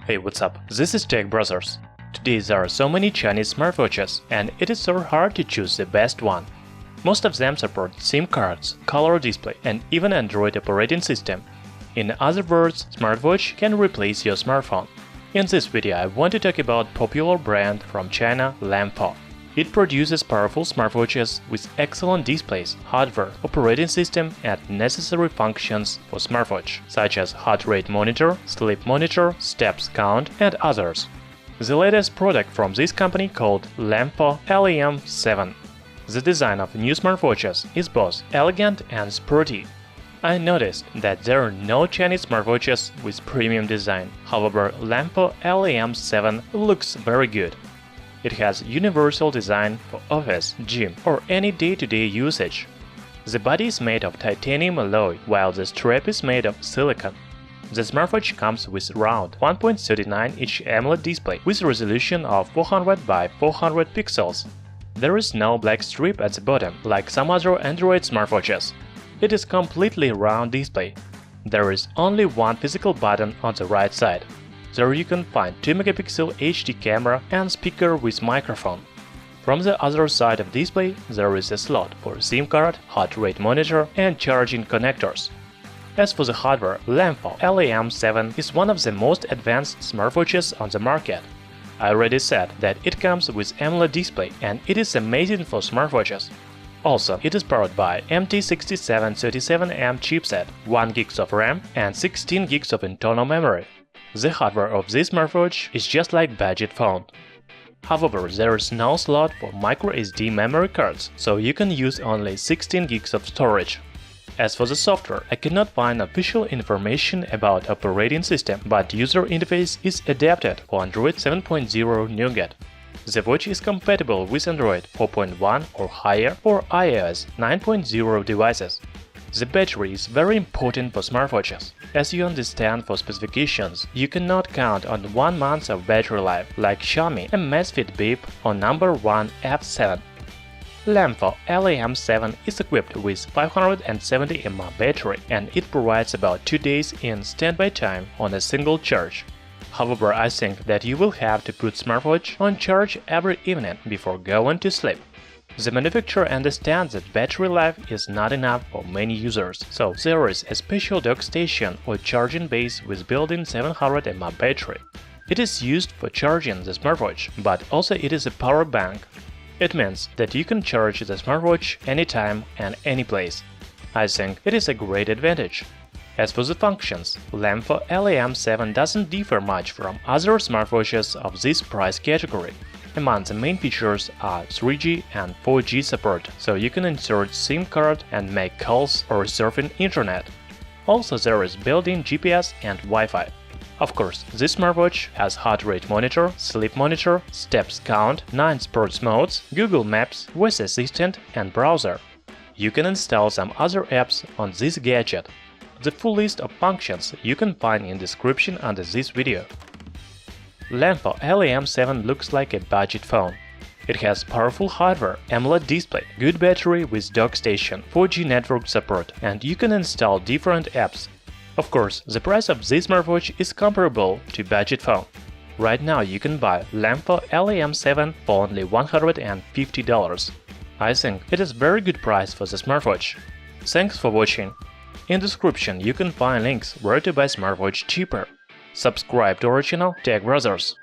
Hey, what's up? This is Tech Brothers. Today there are so many Chinese smartwatches, and it is so hard to choose the best one. Most of them support SIM cards, color display, and even Android operating system. In other words, smartwatch can replace your smartphone. In this video I want to talk about popular brand from China, LEMFO. It produces powerful smartwatches with excellent displays, hardware, operating system, and necessary functions for smartwatch, such as heart rate monitor, sleep monitor, steps count, and others. The latest product from this company called LEMFO LEM7. The design of new smartwatches is both elegant and sporty. I noticed that there are no Chinese smartwatches with premium design. However, LEMFO LEM7 looks very good. It has universal design for office, gym, or any day-to-day usage. The body is made of titanium alloy, while the strap is made of silicon. The smartwatch comes with round 1.39-inch AMOLED display with resolution of 400 by 400 pixels. There is no black strip at the bottom, like some other Android smartwatches. It is completely round display. There is only one physical button on the right side. There you can find 2-megapixel HD camera and speaker with microphone. From the other side of display, there is a slot for SIM card, heart rate monitor, and charging connectors. As for the hardware, LEMFO LEM7 is one of the most advanced smartwatches on the market. I already said that it comes with AMOLED display, and it is amazing for smartwatches. Also, it is powered by MT6737M chipset, 1 GB of RAM, and 16 GB of internal memory. The hardware of this smartwatch is just like budget phone. However, there is no slot for microSD memory cards, so you can use only 16 GB of storage. As for the software, I cannot find official information about operating system, but user interface is adapted for Android 7.0 Nougat. The watch is compatible with Android 4.1 or higher or iOS 9.0 devices. The battery is very important for smartwatches. As you understand for specifications, you cannot count on 1 month of battery life like Xiaomi, Amazfit Bip or number 1 F7. LEMFO LEM7 is equipped with 570 mAh battery, and it provides about 2 days in standby time on a single charge. However, I think that you will have to put smartwatch on charge every evening before going to sleep. The manufacturer understands that battery life is not enough for many users, so there is a special dock station or charging base with built-in 700 mAh battery. It is used for charging the smartwatch, but also it is a power bank. It means that you can charge the smartwatch anytime and any place. I think it is a great advantage. As for the functions, LEMFO LEM7 doesn't differ much from other smartwatches of this price category. Among the main features are 3G and 4G support, so you can insert SIM card and make calls or surfing internet. Also, there is built-in GPS and Wi-Fi. Of course, this smartwatch has heart rate monitor, sleep monitor, steps count, 9 sports modes, Google Maps, voice assistant, and browser. You can install some other apps on this gadget. The full list of functions you can find in description under this video. LEMFO LEM7 looks like a budget phone. It has powerful hardware, AMOLED display, good battery with dock station, 4G network support, and you can install different apps. Of course, the price of this smartwatch is comparable to budget phone. Right now you can buy LEMFO LEM7 for only $150. I think it is very good price for the smartwatch. Thanks for watching. In description you can find links where to buy smartwatch cheaper. Subscribe to our channel Tech Brothers.